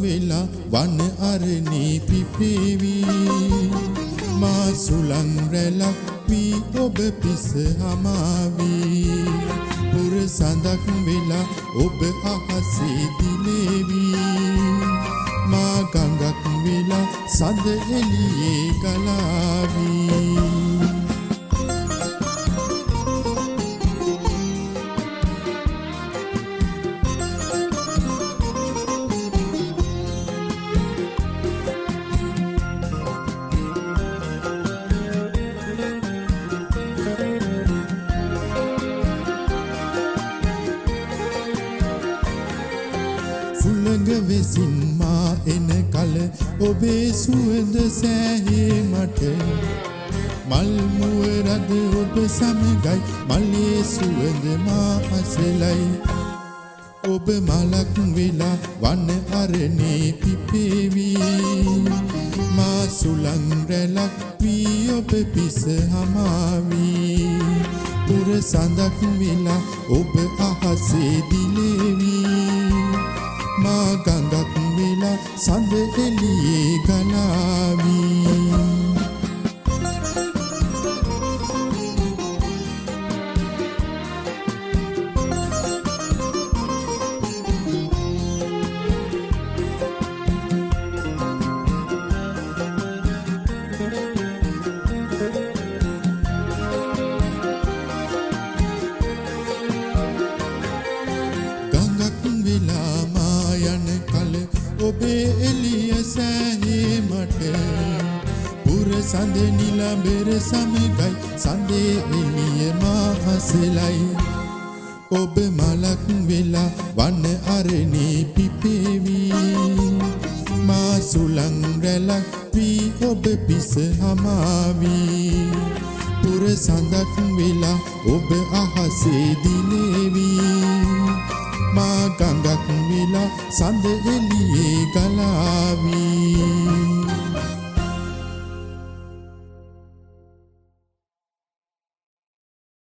වෙලා වන අරණේ පිපේවි මා සුලං රැලක් වී ඔබ පිස හමාවි පුර සඳක් වෙලා ඔබ අහසේ දිලේවි මා ගඟක් වෙලා සඳ එළියේ ගලාවි සුළඟ වෙසින් මා එන කල ඔබේ සුවඳ සෑහේ මට මල් මුව රද ඔබ සමගයි මලේ සුවඳ මා අසලයි ඔබ මලක් වෙලා වන අරණේ පිපේවි මා සුළං රැලක් වී ඔබ පිස හමාවි පුර සඳක් වෙලා ඔබ අහසේ දිලේවි මා ගඟක් වෙලා සඳ එළියේ ගලාවි ඔබේ එළිය සෑහේ මට පුර සඳ නිලඹර සමගයි සඳේ එළිය මා අසලයි ඔබ මලක් වෙලා වන අරණේ පිපේවි මා සුළං රැලක් වී ඔබ පිස හමාවි පුර සඳක් වෙලා ඔබ අහසේ දිලේවි මා ගඟක් වෙලා සඳ එළියේ ගලාවි